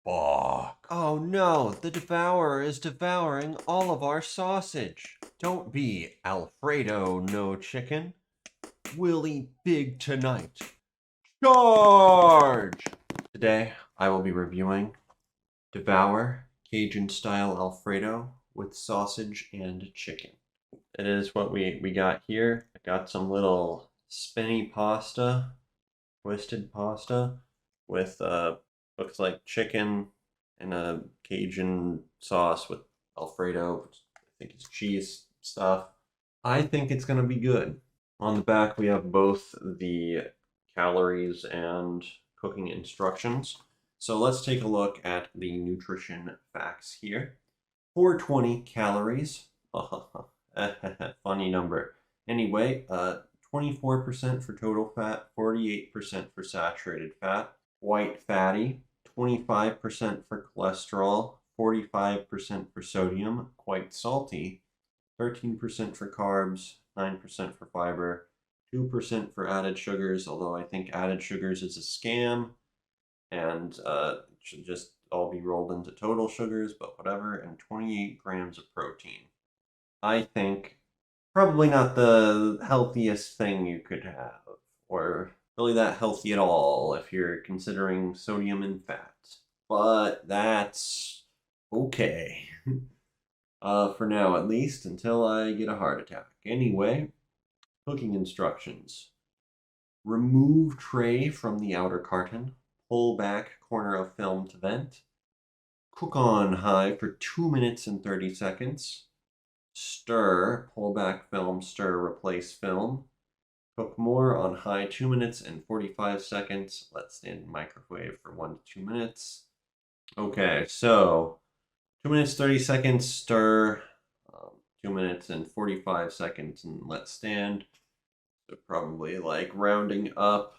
Fuck. Oh no, the Devourer is devouring all of our sausage. Don't be Alfredo, no chicken. We'll eat big tonight. Charge! Today, I will be reviewing Devour Cajun-Style Alfredo with sausage and chicken. It is what we got here. I got some little spinny pasta, twisted pasta, with looks like chicken and a Cajun sauce with Alfredo. I think it's cheese stuff. I think it's gonna be good. On the back, we have both the calories and cooking instructions. So let's take a look at the nutrition facts here. 420 calories. Funny number. Anyway, 24% for total fat, 48% for saturated fat, white fatty, 25% for cholesterol, 45% for sodium, quite salty, 13% for carbs, 9% for fiber, 2% for added sugars, although I think added sugars is a scam and should just all be rolled into total sugars, but whatever, and 28 grams of protein. I think probably not the healthiest thing you could have, or really that healthy at all if you're considering sodium and fat. But that's okay. For now at least, until I get a heart attack. Anyway, cooking instructions. Remove tray from the outer carton. Pull back corner of film to vent. Cook on high for 2 minutes and 30 seconds. Stir, pull back film, stir, replace film. Cook more on high 2 minutes and 45 seconds. Let stand in microwave for 1 to 2 minutes. Okay, so 2 minutes 30 seconds, stir. 2 minutes and 45 seconds, and let stand. So probably like rounding up,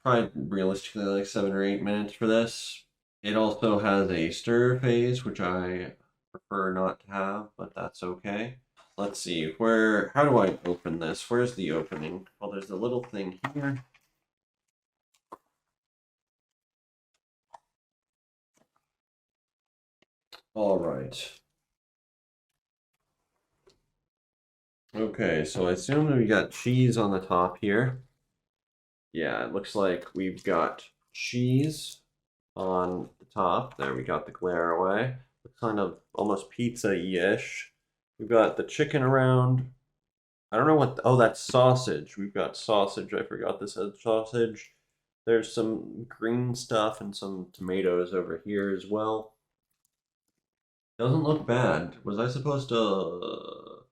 probably realistically like 7 or 8 minutes for this. It also has a stir phase, which I prefer not to have, but that's okay. Let's see, how do I open this? Where's the opening? Well, there's a little thing here. All right. Okay, so I assume that we got cheese on the top here. Yeah, it looks like we've got cheese on the top. There, we got the glare away. Looks kind of almost pizza-ish. We've got the chicken around. I don't know what. Oh, that's sausage. We've got sausage. I forgot this has sausage. There's some green stuff and some tomatoes over here as well. Doesn't look bad. Was I supposed to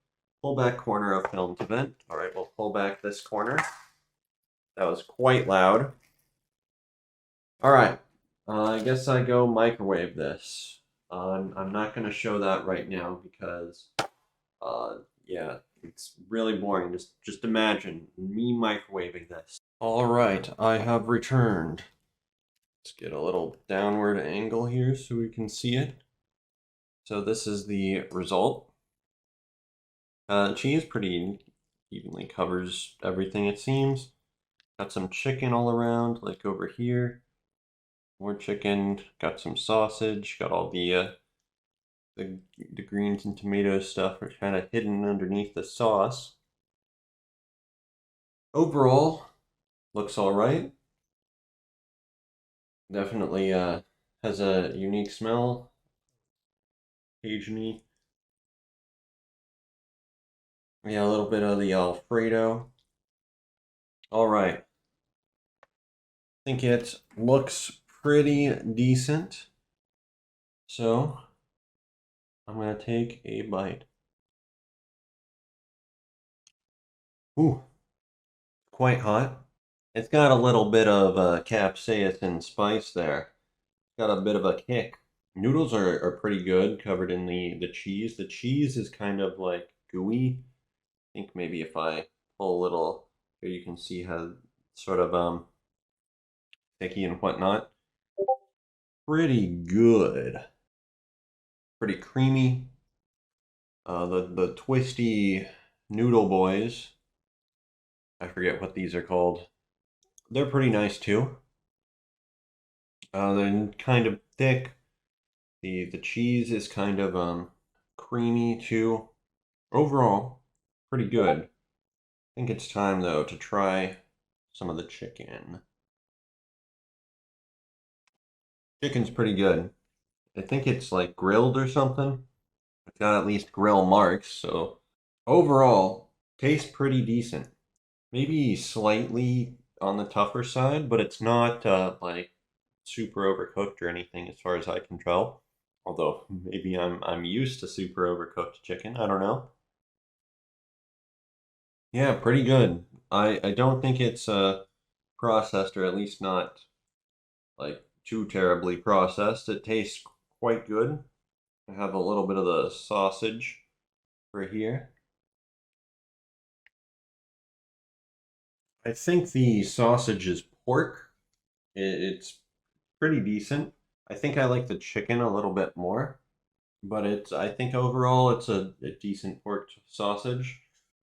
pull back corner of film to vent? All right, we'll pull back this corner. That was quite loud. All right, I guess I go microwave this. I'm not going to show that right now because, yeah, it's really boring. Just imagine me microwaving this. All right, I have returned. Let's get a little downward angle here so we can see it. So this is the result. Cheese pretty evenly covers everything, it seems. Got some chicken all around, like over here. More chicken, got some sausage, got all the greens and tomato stuff are kind of hidden underneath the sauce. Overall, looks all right. Definitely has a unique smell. Cajun-y. Yeah, a little bit of the Alfredo. All right. I think it looks pretty decent. So, I'm going to take a bite. Ooh, quite hot. It's got a little bit of capsaicin spice there. Got a bit of a kick. Noodles are pretty good, covered in the cheese. The cheese is kind of like gooey. I think maybe if I pull a little, here you can see how sort of thicky and whatnot. Pretty good. Pretty creamy. The twisty noodle boys, I forget what these are called. They're pretty nice too. They're kind of thick, The cheese is kind of creamy too. Overall, pretty good. I think it's time though to try some of the chicken. Chicken's pretty good. I think it's like grilled or something. It's got at least grill marks, so overall, tastes pretty decent. Maybe slightly on the tougher side, but it's not like super overcooked or anything as far as I can tell. Although maybe I'm used to super overcooked chicken. I don't know. Yeah, pretty good. I don't think it's processed, or at least not like too terribly processed. It tastes quite good. I have a little bit of the sausage for here. I think the sausage is pork. It's pretty decent. I think I like the chicken a little bit more, but I think overall it's a decent pork sausage.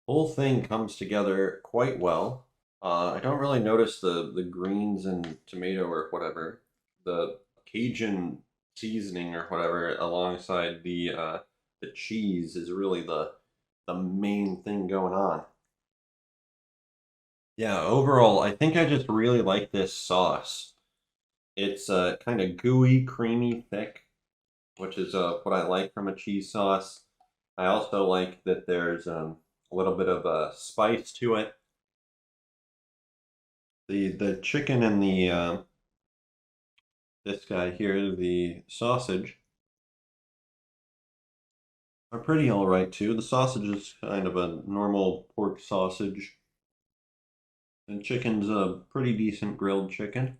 Whole thing comes together quite well. I don't really notice the greens and tomato or whatever. The Cajun seasoning or whatever alongside the cheese is really the main thing going on. Yeah, overall, I think I just really like this sauce. It's kind of gooey, creamy, thick, which is what I like from a cheese sauce. I also like that there's a little bit of spice to it. The chicken and the this guy here, the sausage, are pretty all right too. The sausage is kind of a normal pork sausage, and chicken's a pretty decent grilled chicken.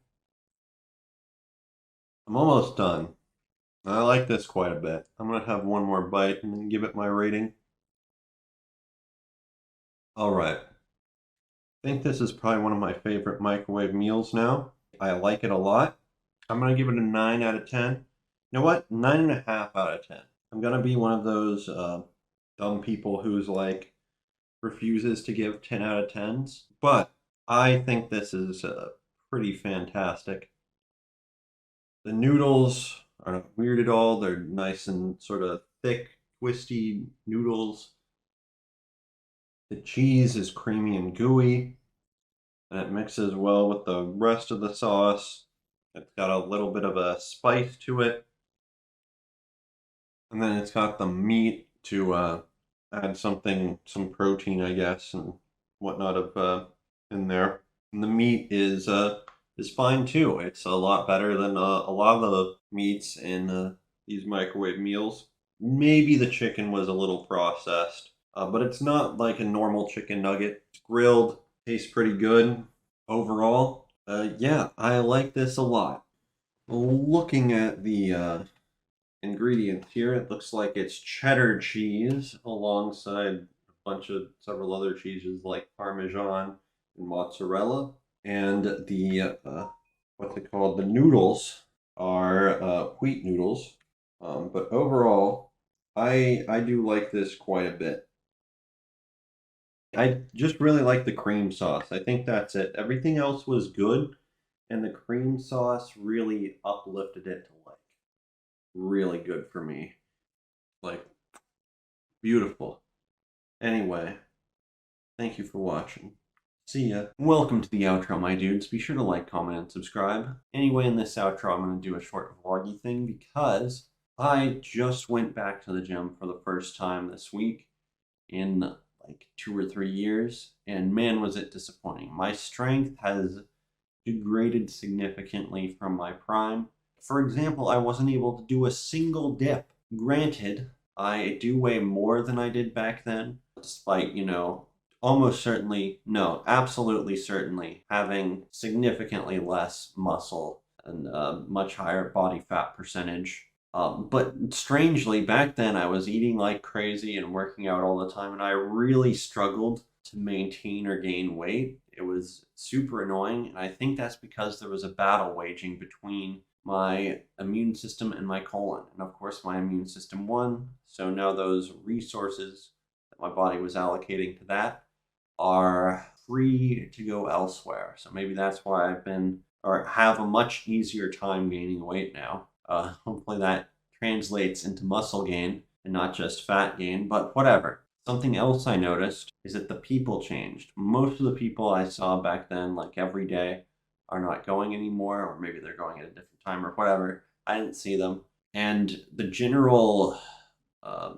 I'm almost done. I like this quite a bit. I'm gonna have one more bite and then give it my rating. All right. I think this is probably one of my favorite microwave meals now. I like it a lot. I'm gonna give it a 9 out of 10. You know what? 9.5 out of 10. I'm gonna be one of those dumb people who's like refuses to give 10 out of 10s, but I think this is pretty fantastic. The noodles are not weird at all. They're nice and sort of thick, twisty noodles. The cheese is creamy and gooey, and it mixes well with the rest of the sauce. It's got a little bit of a spice to it, and then it's got the meat to add some protein, I guess, and whatnot of in there. And the meat is fine too. It's a lot better than a lot of the meats in these microwave meals. Maybe the chicken was a little processed, but it's not like a normal chicken nugget. It's grilled, tastes pretty good overall. Yeah, I like this a lot. Looking at the ingredients here, it looks like it's cheddar cheese alongside a bunch of several other cheeses like Parmesan and mozzarella. And the what's it called? The noodles are wheat noodles. But overall, I do like this quite a bit. I just really like the cream sauce. I think that's it. Everything else was good, and the cream sauce really uplifted it to like really good for me. Like beautiful. Anyway, thank you for watching. See ya. Welcome to the outro, my dudes. Be sure to like, comment, and subscribe. Anyway, in this outro, I'm going to do a short vloggy thing because I just went back to the gym for the first time this week in like 2 or 3 years, and man, was it disappointing. My strength has degraded significantly from my prime. For example, I wasn't able to do a single dip. Granted, I do weigh more than I did back then, despite, almost certainly, no, absolutely certainly having significantly less muscle and a much higher body fat percentage. But strangely, back then I was eating like crazy and working out all the time, and I really struggled to maintain or gain weight. It was super annoying, and I think that's because there was a battle waging between my immune system and my colon. And of course, my immune system won, so now those resources that my body was allocating to that are free to go elsewhere. So maybe that's why I've been or have a much easier time gaining weight now. Hopefully that translates into muscle gain and not just fat gain, but whatever. Something else I noticed is that the people changed. Most of the people I saw back then, like every day, are not going anymore, or maybe they're going at a different time or whatever. I didn't see them. And the general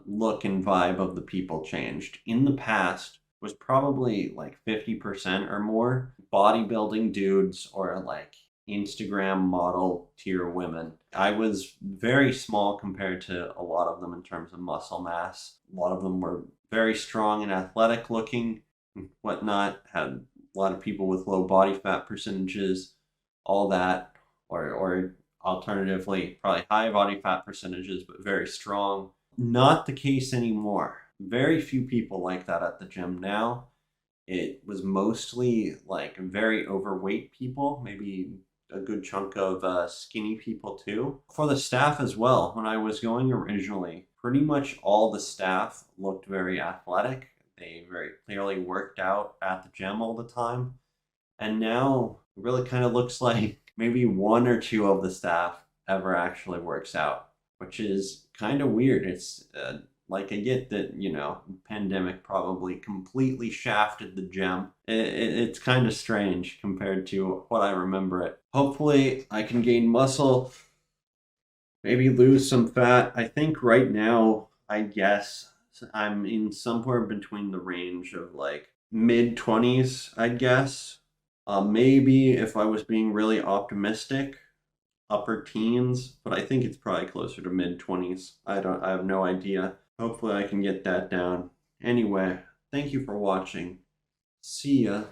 look and vibe of the people changed. In the past, was probably like 50% or more bodybuilding dudes or like Instagram model tier women. I was very small compared to a lot of them in terms of muscle mass. A lot of them were very strong and athletic looking, whatnot, had a lot of people with low body fat percentages, all that, or alternatively, probably high body fat percentages, but very strong. Not the case anymore. Very few people like that at the gym now. It was mostly like very overweight people, maybe a good chunk of skinny people too. For the staff as well, when I was going originally, pretty much all the staff looked very athletic. They very clearly worked out at the gym all the time. And now it really kind of looks like maybe one or two of the staff ever actually works out, which is kind of weird. It's like I get that, pandemic probably completely shafted the gym. It's kind of strange compared to what I remember it. Hopefully, I can gain muscle, maybe lose some fat. I think right now, I guess I'm in somewhere between the range of like mid 20s, I guess. Maybe if I was being really optimistic, upper teens, but I think it's probably closer to mid 20s. I have no idea. Hopefully I can get that down. Anyway, thank you for watching. See ya.